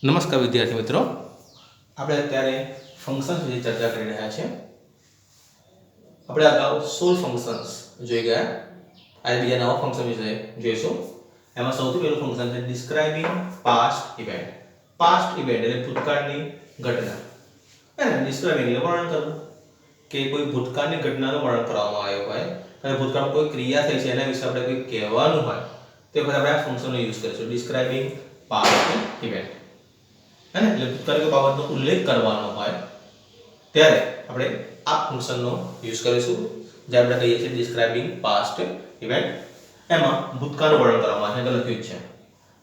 નમસ્કાર વિદ્યાર્થી મિત્રો, આપણે અત્યારે ફંક્શન્સ વિશે ચર્ચા કરી રહ્યા છીએ. આપણે અગાઉ 16 ફંક્શન્સ જોઈ ગયા. આજે બીજા નવા ફંક્શન વિશે જોઈશું. એમાં સૌથી પહેલું ફંક્શન છે describing past event. Past event એટલે ભૂતકાળની ઘટના. અને ડિસ્ક્રાઇબિંગ એટલે વર્ણન કરવું કે કોઈ ભૂતકાળની ઘટનાનું વર્ણન કરવામાં આવ્યું હોય અને ભૂતકાળમાં કોઈ ક્રિયા થઈ છે એના વિશે આપણે કોઈ કહેવાનું હોય તે વખતે આપણે આ ફંક્શનનો યુઝ કરીશું. Describing past event. અને એટલે ભૂતકાળની બાબતનો ઉલ્લેખ કરવાનો હોય ત્યારે આપણે આ ફંક્શનનો યુઝ કરીશું. જે આપણે કહીએ છીએ ડિસ્ક્રાઇબિંગ પાસ્ટ ઇવેન્ટ. એમાં ભૂતકાળનું વર્ણન કરવામાં આવે છે, લખ્યું છે.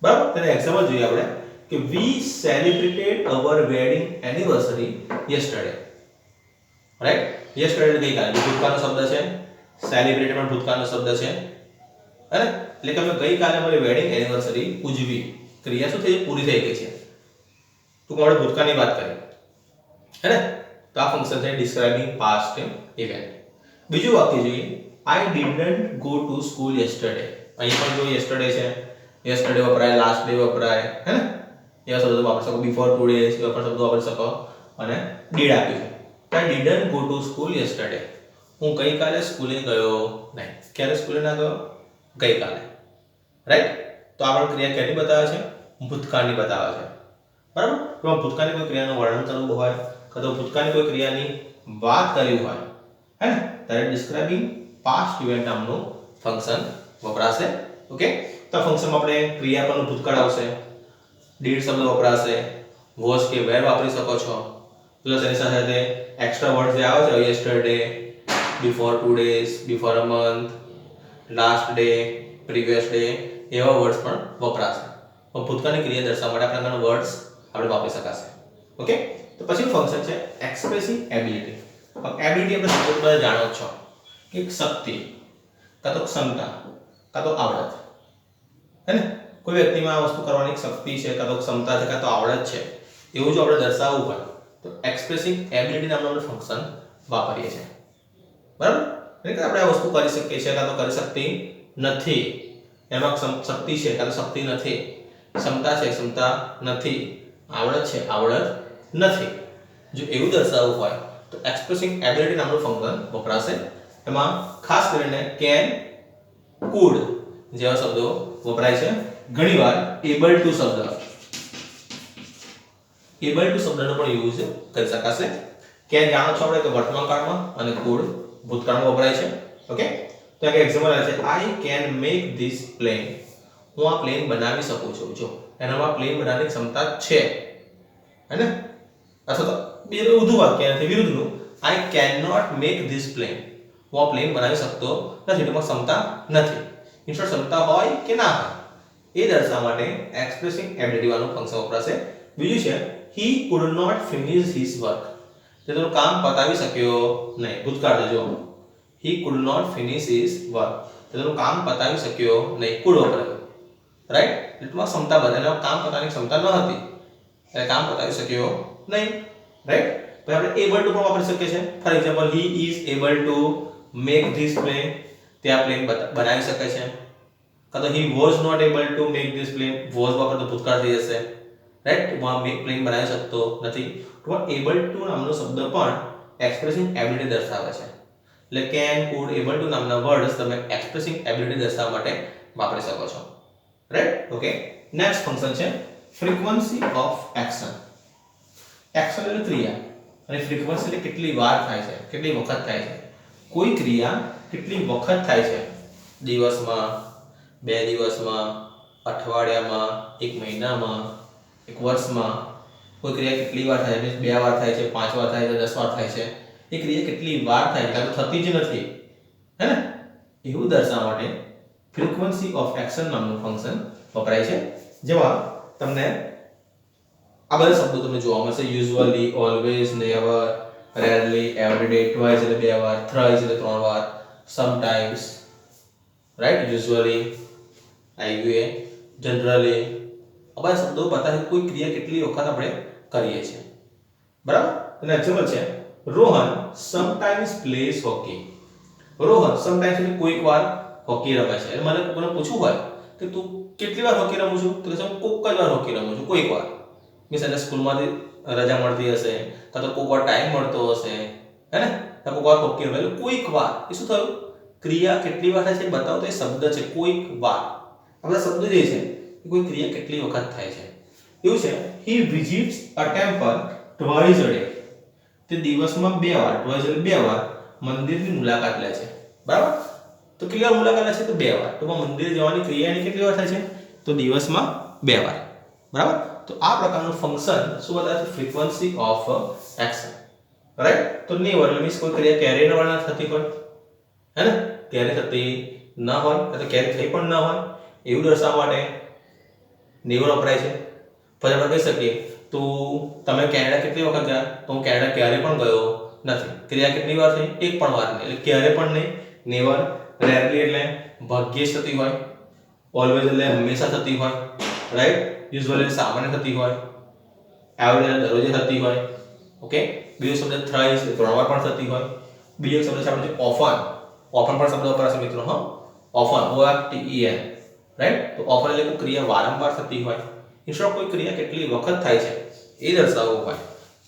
બરાબર? તેને એક્ઝામ્પલ જોઈએ આપણે કે we celebrated our wedding anniversary yesterday. Right? yesterday એટલે ગઈકાલે ભૂતકાળનો શબ્દ છે. સેલિબ્રેટ પણ ભૂતકાળનો શબ્દ છે. અને એટલે કે અમે ગઈકાલે અમારી વેડિંગ એનિવર્સરી ઉજવી. ક્રિયા શું થઈ? પૂરી થઈ ગઈ છે. તો આપણે ભૂતકાળની વાત કરી હે ને? તો આ ફંક્શન છે ડિસ્ક્રાઇબિંગ પાસ્ટ ઇવેન્ટ. બીજું વાક્ય જોઈએ, I didn't go to school yesterday. અહીં પણ જો yesterday છે, yesterday વપરાય, last day વપરાય હે ને? એવા શબ્દો વાપરી શકો, before 2 days એવા પણ શબ્દો વાપરી શકો અને did આપ્યું છે. I didn't go to school yesterday. હું ગઈકાલે સ્કૂલે ગયો નહીં. ક્યારે સ્કૂલે ના ગયો? ગઈકાલે. રાઈટ? તો આ પણ ક્રિયા કેની બતાવે છે? ભૂતકાળની બતાવે છે. બરાબર? તો ભૂતકાળની કોઈ ક્રિયાનું વર્ણન કરવું હોય કે તો ભૂતકાળની કોઈ ક્રિયાની વાત કરવી હોય હે ને, ત્યારે ડિસ્ક્રાઇબિંગ પાસ્ટ ઇવેન્ટ નામનું ફંક્શન વપરાશે. ઓકે? તો આ ફંક્શનમાં આપણે ક્રિયા પરનું ભૂતકાળ આવશે, ડીડ શબ્દ વપરાશે, વોઝ કે વેર વાપરી શકો છો, પ્લસ એની સાથે એક્સ્ટ્રા વર્ડ જે આવે છે yesterday, before 2 days, before a month, last day, previous day એવા વર્ડ્સ પણ વપરાશે. પણ ભૂતકાળની ક્રિયા દર્શાવવા માટે આ પ્રકારના વર્ડ્સ આપણે વાપરી શકાશે. ઓકે? તો પછી ફંક્શન છે એક્સપ્રેસિંગ એબિલિટી. એબિલિટી આપણે શબ્દ બધા જાણો છો કે એક શક્તિ કાં તો ક્ષમતા કાં તો આવડત હે ને? કોઈ વ્યક્તિમાં આ વસ્તુ કરવાની એક શક્તિ છે કાં તો ક્ષમતા છે કાં તો આવડત છે એવું જો આપણે દર્શાવવું હોય તો એક્સપ્રેસિંગ એબિલિટી નામનું ફંક્શન વાપરીએ છીએ. બરાબર? એટલે કે આપણે આ વસ્તુ કરી શકીએ છીએ કાં તો કરી શકતી નથી, એમાં શક્તિ છે કાં તો શક્તિ નથી, ક્ષમતા છે ક્ષમતા નથી, આવડત છે આવડત નથી. જો એવું દર્શાવવું હોય તો એક્સપ્રેસિંગ એબિલિટી નામનું ફંક્શન વપરાશે. એમાં ખાસ કરીને કેન, કુડ જેવા શબ્દો વપરાય છે. ઘણીવાર એબલ ટુ શબ્દ, એબલ ટુ શબ્દનો પણ યુઝ કરી શકાશે. કેન જાણો છો આપણે કે વર્તમાન કાળમાં અને કુડ ભૂતકાળમાં વપરાય છે. ઓકે? તો એક એક્ઝામ્પલ આવે છે I can make this plane. હું આ પ્લેન બનાવી શકું છું. જો એનામાં પ્લેન બનાવવાની ક્ષમતા છે હે ને? અથવા તો બીજું ઉધું વાક્ય નથી, વિરુદ્ધનું I cannot make this plane. હું આ પ્લેન બનાવી શકતો નથી, તેમાં ક્ષમતા નથી. ઇન્સ્ટોર ક્ષમતા હોય કે ના હોય એ દર્શાવવા માટે એક્સપ્રેસિંગ એબિલિટી વાળું ફંક્શન વપરાશે. બીજું છે he could not finish his work. તે તેનું કામ પતાવી શક્યો નહીં. ભૂતકાળ છે જો he could not finish his work. તે તેનું કામ પતાવી શક્યો નહીં. could વપરાયું. રાઈટ? એટલે ક્ષમતા બદલાય, કામ પતાવવાની ક્ષમતા ન હતી એટલે કામ પતાવી શક્યો નહીં. રાઈટ? પછી આપણે એબલ ટુ પણ વાપરી શકીએ છીએ. For example he is able to make this plane. તે આ પ્લેન બનાવી શકે છે. કાં તો he was not able to make this plane. was વાપર તો ભૂતકાળ થઈ જશે. રાઈટ? હું આ પ્લેન બનાવી શકતો નથી. તો એબલ ટુ નામનો શબ્દ પણ એક્સપ્રેસિંગ એબિલિટી દર્શાવે છે. એટલે કેન, કુડ, એબલ ટુ નામના વર્ડ્સ તમે એક્સપ્રેસિંગ એબિલિટી દર્શાવવા માટે વાપરી શકો છો. રાઈટ? ઓકે? નેક્સ્ટ ફંક્શન છે ફ્રીક્વન્સી ઓફ એક્શન. એક્શન એટલે ક્રિયા અને ફ્રીક્વન્સી એટલે કેટલી વાર થાય છે, કેટલી વખત થાય છે. કોઈ ક્રિયા કેટલી વખત થાય છે, દિવસમાં, 2 દિવસમાં, અઠવાડિયામાં, 1 મહિનામાં, 1 વર્ષમાં. કોઈ ક્રિયા કેટલી વાર થાય છે, 2 વાર થાય છે, 5 વાર થાય છે, 10 વાર થાય છે. એ ક્રિયા કેટલી વાર થાય છે, તો થતી જ નથી હે ને? એવું દર્શાવવા માટે ફ્રીક્વન્સી ઓફ એક્શન નામનું ફંક્શન વપરાય છે. જેમાં તમને આ બધા શબ્દો તમને જોવા મળશે. Usually, always, never, rarely, everyday, twice એટલે 2 વાર, થ્રાઇસ એટલે 3 વાર, સમટાઇમ્સ. રાઈટ? યુઝ્યુઅલી, આઈયુએ, જનરલી. આ બધા શબ્દો બતાવે કોઈ ક્રિયા કેટલી વખત આપણે કરીએ છીએ. બરાબર? અને એક્ઝામ્પલ છે Rohan sometimes place hockey. Rohan sometimes એટલે કોઈક વાર હોકી રમે છે. એટલે મને પૂછવું હોય કે તું કેટલી વાર હોકી રમું છું, તો કે હું કોઈક જ વાર હોકી રમું છું, કોઈક વાર. મીન્સ એને સ્કૂલમાંથી રજા મળતી હશે, કાં તો કોઈક વાર ટાઈમ મળતો હશે, હે ને, કોઈક વાર કોક એટલે કોઈક વાર એ શું થયું, ક્રિયા કેટલી વાર થાય છે બતાવતો એ શબ્દ છે કોઈક વાર. આ બધા શબ્દો જે છે એ કોઈ ક્રિયા કેટલી વખત થાય છે એવું છે. He visits a temple twice a day. તે દિવસમાં 2 વાર, ટ્વાઇસ એટલે 2 વાર મંદિરની મુલાકાત લે છે. બરાબર, તો કેટલી વાર મુલાકાત લે છે તો 2 વાર. તો મંદિર જવાની ક્રિયાની કેટલી વાર થાય છે તો દિવસમાં 2 વાર. બરાબર, તો આ પ્રકારનું ફંક્શન શું બતાવે છે, ફ્રીક્વન્સી ઓફ એક્શન. રાઈટ, તો નેવર એટલે મીન્સ કોઈ ક્રિયા ક્યારેય ન થતી હોય, હે ને, ક્યારે થતી ન હોય અથવા ક્યારે થઈ પણ ન હોય એવું દર્શાવવા માટે નેવર વપરાય છે. પછી આપણે કહી શકીએ તો તમે કેનેડા કેટલી વખત ગયા, તો હું કેનેડા ક્યારે પણ ગયો નથી. ક્રિયા કેટલી વાર થઈ, એક પણ વાર નહીં, એટલે ક્યારે પણ નહીં. નેવર. રેરલી એટલે ભાગ્યે જ થતી હોય. ઓલવેઝ એટલે હંમેશા થતી હોય. રાઈટ, યુઝ્યુઅલી સામાન્ય થતી હોય. એવરેજ એટલે દરરોજ થતી હોય. ઓકે, બીજો શબ્દ થ્રાઇસ 3 વાર પણ થતી હોય. બીજો શબ્દ છે આપણે ઓફન. ઓફન પણ શબ્દ વપરાશે મિત્રો. હા, often, O F T E N. Right, તો ઓફન એટલે કોઈ ક્રિયા વારંવાર થતી હોય. ઇન્સ્ટેડ ઓફ કોઈ ક્રિયા કેટલી વખત થાય છે એ દર્શાવવું હોય,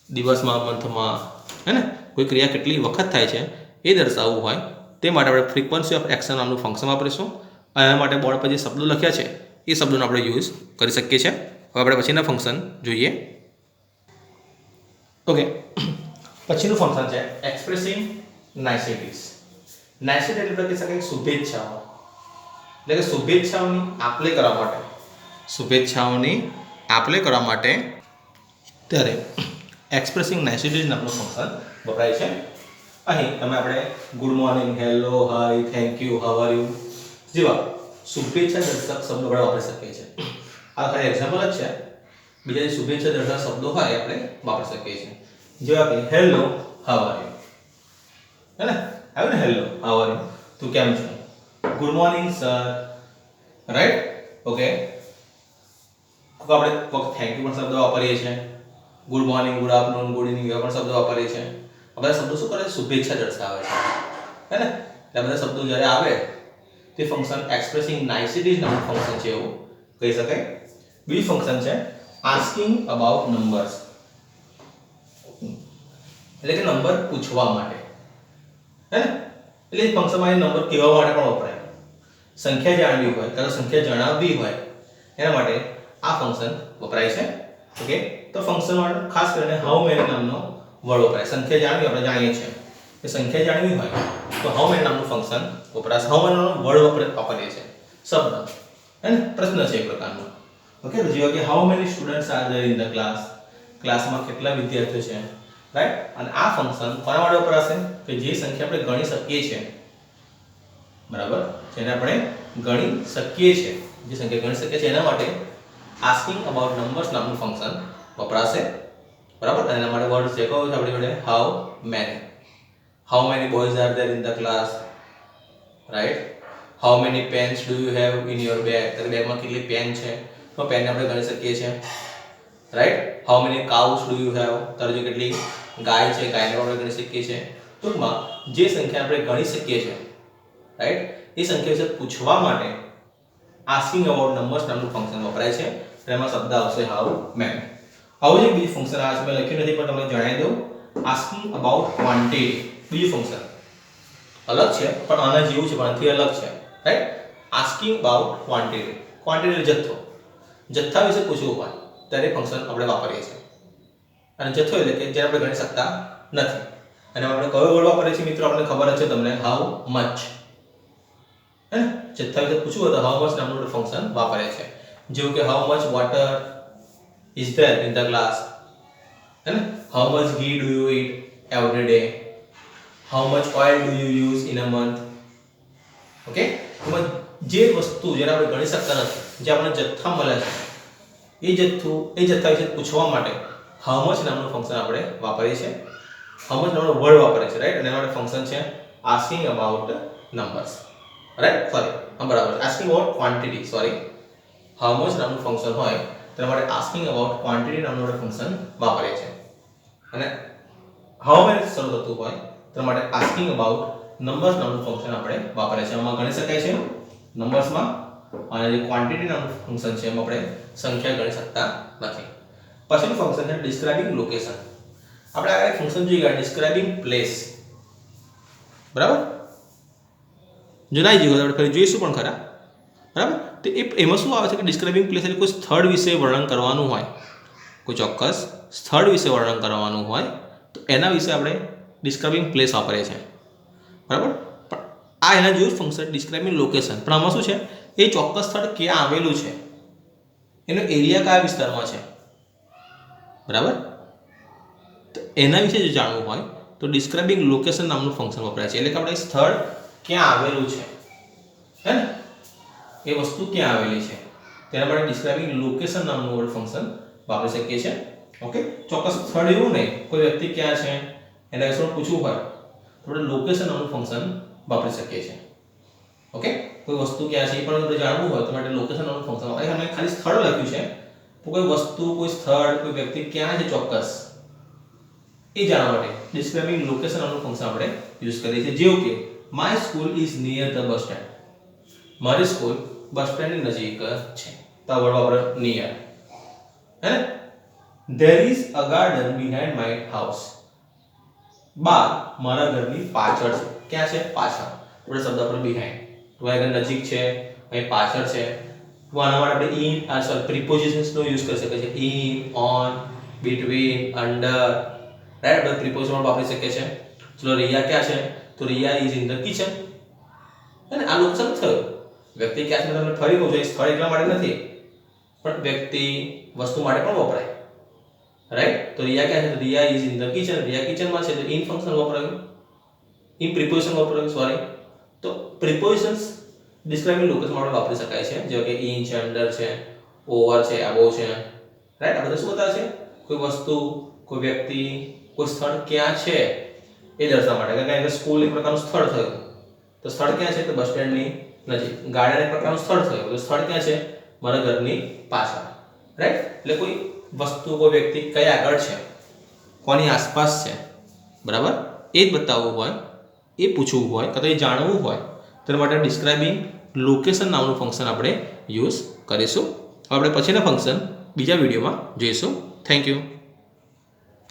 દિવસમાં, મંથમાં, હે ને, કોઈ ક્રિયા કેટલી વખત થાય છે એ દર્શાવવું હોય તે માટે આપણે ફ્રીક્વન્સી ઓફ એક્શન નામનું ફંક્શન વાપરીશું. એના માટે બોર્ડ પર જે શબ્દો લખ્યા છે એ શબ્દોનો આપણે યુઝ કરી શકીએ છીએ. હવે આપણે પછીના ફંક્શન જોઈએ. ઓકે, પછીનું ફંક્શન છે એક્સપ્રેસિંગ નાઇસિટીઝ. નાઇસિટી એટલે કહી શકાય શુભેચ્છાઓ, એટલે કે શુભેચ્છાઓની આપલે કરવા માટે, શુભેચ્છાઓની આપલે કરવા માટે ત્યારે એક્સપ્રેસિંગ નાઇસિટીઝ નામનું ફંક્શન વપરાય છે. અહીં તમે આપણે good morning, hello, hi, thank you, how are you જેવા શુભેચ્છા દર્શક શબ્દો આપણે વાપરી શકીએ છીએ. આ ખાલી એક્ઝામ્પલ જ છે. બીજા જે શુભેચ્છા દર્શક શબ્દો હોય એ આપણે વાપરી શકીએ છીએ. જેવા કે હેલો, હાઉ આર યુ, હે ને, આવ્યું ને, હેલો, હાઉ આર યુ, તું કેમ છો. Good morning sir. Right, okay. આપણે થેન્ક યુ પણ શબ્દ વાપરીએ છીએ. Good morning, good afternoon, good evening એવા પણ શબ્દો વાપરીએ છીએ. આ બધા શબ્દો શું કરે, શુભેચ્છા દર્શાવે છે, હે ને. એટલે બધા શબ્દો જ્યારે આવે તે ફંક્શન એક્સપ્રેસિંગ નાઇસિટીઝ નામનું ફંક્શન છે એવું કહી શકાય. બીજું ફંક્શન છે આસ્કિંગ અબાઉટ નંબર્સ, એટલે કે નંબર પૂછવા માટે, હે ને. એટલે ફંક્શનમાં એ નંબર કહેવા માટે પણ વપરાય. સંખ્યા જાણવી હોય કાં તો સંખ્યા જણાવવી હોય એના માટે આ ફંક્શન વપરાય છે. ઓકે, તો ફંક્શન માટે ખાસ કરીને હાઉ મેની નામનો વર્ડ વપરાય. સંખ્યા જાણવી આપણે જાણીએ છીએ કે સંખ્યા જાણવી હોય તો હાઉ મેની નામનું ફંક્શન વપરાશે. હાઉ મેની નામનો વર્ડ વાપરીએ છીએ, શબ્દ, હે ને, પ્રશ્ન છે એક પ્રકારનો. ઓકે, તો જેવા કે how many students are there in the class, ક્લાસમાં કેટલા વિદ્યાર્થીઓ છે. રાઈટ, અને આ ફંક્શન કોના માટે વપરાશે કે જે સંખ્યા આપણે ગણી શકીએ છીએ, બરાબર, જેને આપણે ગણી શકીએ છીએ, જે સંખ્યા ગણી શકીએ છીએ એના માટે આસ્કિંગ અબાઉટ નંબર્સ નામનું ફંક્શન વપરાશે. બરાબર, અને એના માટે વર્ડ છે કયો છે આપણી જોડે, how many. How many boys are there in the class. Right, how many pens do you have in your bag, તારી બેગમાં કેટલી પેન છે, તો પેનને આપણે ગણી શકીએ છીએ. Right, how many cows do you have, તારી જો કેટલી ગાય છે, ગાયને આપણે ગણી શકીએ છીએ. ટૂંકમાં જે સંખ્યા આપણે ગણી શકીએ છીએ, રાઈટ, એ સંખ્યા વિશે પૂછવા માટે આસ્કિંગ અબાઉટ નંબર્સ નામનું ફંક્શન વપરાય છે. એમાં શબ્દ આવશે હાઉ મેની. આવું જે બીજું ફંક્શન આ મેં લખ્યું નથી પણ તમને જણાવી દઉં, આસ્કિંગ અબાઉટ ક્વોન્ટિટી. બીજું ફંક્શન અલગ છે પણ આના જેવું છે પણ આનાથી અલગ છે. Right, asking about quantity. Quantity એટલે જથ્થો. જથ્થા વિશે પૂછવું હોય ત્યારે ફંક્શન આપણે વાપરીએ છીએ. અને જથ્થો એટલે કે જે આપણે ગણી શકતા નથી. અને આપણે કયો વર્ડ વાપરીએ છીએ મિત્રો, આપણને ખબર જ છે તમને, હાઉ મચ. હે ને, જથ્થા વિશે પૂછવું હોય તો હાઉ મચ નામનું ફંક્શન વાપરે છે. જેવું કે how much water is there in the glass, હે ને, હાઉ મચ ઘી do you it every day, how much oil do you use in a month. Okay, તો જે વસ્તુ જેને આપણે ગણી શકતા નથી, જે આપણને જથ્થા મળે છે, એ જથ્થા વિશે પૂછવા માટે હાઉ મચ નામનું ફંક્શન આપણે વાપરીએ છીએ. હાઉ મચ નામનો વર્ડ વાપરે છે. રાઈટ, અને એના માટે ફંક્શન છે asking about numbers. Right, sorry, બરાબર, asking about quantity. Sorry, how much નામનું ફંક્શન હોય તેના માટે આસ્કિંગ અબાઉટ ક્વોન્ટિટી નામનું ફંક્શન વાપરે છે. અને હાઉ મેની શરૂ થતું હોય તેના માટે આસ્કિંગ અબાઉટ નંબર્સ નામનું ફંક્શન આપણે વાપરે છે. આમાં ગણી શકાય છે નંબર્સમાં, અને જે ક્વોન્ટિટી નામનું ફંક્શન છે એમાં આપણે સંખ્યા ગણી શકતા નથી. પછીનું ફંક્શન છે ડિસ્ક્રાઇબિંગ લોકેશન. આપણે આ એક ફંક્શન જોઈ ગયા ડિસ્ક્રાઇબિંગ પ્લેસ, બરાબર. જો ના જોયું આપણે ફરી જોઈશું પણ ખરા, બરાબર. તો એમાં શું આવે છે કે ડિસ્ક્રાઇબિંગ પ્લેસ એટલે કોઈ સ્થળ વિશે વર્ણન કરવાનું હોય, કોઈ ચોક્કસ સ્થળ વિશે વર્ણન કરવાનું હોય તો એના વિશે આપણે ડિસ્ક્રાઇબિંગ પ્લેસ વાપરીએ છીએ, બરાબર. પણ આ એના જેવું જ ફંક્શન ડિસ્ક્રાઇબિંગ લોકેશન, પણ આમાં શું છે એ ચોક્કસ સ્થળ ક્યાં આવેલું છે, એનો એરિયા કયા વિસ્તારમાં છે, બરાબર. તો એના વિશે જો જાણવું હોય તો ડિસ્ક્રાઇબિંગ લોકેશન નામનું ફંક્શન વપરાય છે. એટલે કે આપણે સ્થળ ક્યાં આવેલું છે, હે ને, એ વસ્તુ ક્યાં આવેલી છે તેના માટે ડિસ્ક્રાઇબિંગ લોકેશન નામનું ફંક્શન વાપરી શકીએ છીએ. ઓકે, ચોક્કસ સ્થળ એવું નહીં, કોઈ વ્યક્તિ ક્યાં છે એના વિશે પૂછવું હોય તો આપણે લોકેશન નામનું ફંક્શન વાપરી શકીએ છીએ. ઓકે, કોઈ વસ્તુ ક્યાં છે એ પણ આપણે જાણવું હોય તો માટે લોકેશન નામનું ફંક્શન વાપરીએ. અમે ખાલી સ્થળ લખ્યું છે, તો કોઈ વસ્તુ, કોઈ સ્થળ, કોઈ વ્યક્તિ ક્યાં છે ચોક્કસ એ જાણવા માટે ડિસ્ક્રાઇબિંગ લોકેશન નામનું ફંક્શન આપણે યુઝ કરીએ છીએ. જેવું કે my school is near the bus stand, મારી સ્કૂલ બસ સ્ટેન્ડની નજીક છે, તો આ વર્ડ વાપરે નિયર, હે. There is a garden behind my house, બાગ મારા ઘરની પાછળ છે. ક્યાં છે? પાછળ. આપણે શબ્દ આપણે બિહાઇન્ડ, તો અહીંયા નજીક છે, અહીં પાછળ છે. તો આના માટે આપણે ઇન પ્રિપોઝિશન્સનો યુઝ કરી શકીએ છીએ. In, on, between, under, right. આપણે પ્રિપોઝિશન વાપરી શકીએ છીએ. ચલો રિયા ક્યાં છે? તો Riya is in the kitchen, અને આ લોકેશન થયું. વ્યક્તિ ક્યાં છે તમને ફરી કહું છું, સ્થળ એટલા માટે નથી પણ વ્યક્તિ વસ્તુ માટે પણ વપરાય, રાઈટ. તો રિયા ક્યાં છે? તો Riya is in the kitchen, Riya કિચનમાં છે, તો ઇન ફંક્શન વપરાયું, ઇન પ્રિપોઝિશન વપરાયું, સોરી. તો પ્રિપોઝિશન્સ ડિસ્ક્રાઇબિંગ લોકેશન માટે વાપરી શકાય છે, જેવા કે ઇન છે, અંડર છે, ઓવર છે, અબોવ છે, રાઈટ. આ બધા શું બતાવે છે? કોઈ વસ્તુ, કોઈ વ્યક્તિ, કોઈ સ્થળ ક્યાં છે એ દર્શાવવા માટે. કારણ કે સ્કૂલ એક પ્રકારનું સ્થળ થયું, તો સ્થળ ક્યાં છે? તો બસ સ્ટેન્ડની નજીક. ગાર્ડન એક પ્રકારનું સ્થળ થયું, તો સ્થળ ક્યાં છે? મારા ઘરની પાછળ, રાઈટ. એટલે કોઈ વસ્તુ, કોઈ વ્યક્તિ કઈ આગળ છે, કોની આસપાસ છે, બરાબર. એ જ બતાવવું હોય, એ પૂછવું હોય કાં તો એ જાણવું હોય તેના માટે ડિસ્ક્રાઇબિંગ લોકેશન નામનું ફંક્શન આપણે યુઝ કરીશું. આપણે પછીના ફંક્શન બીજા વિડીયોમાં જોઈશું. Thank you.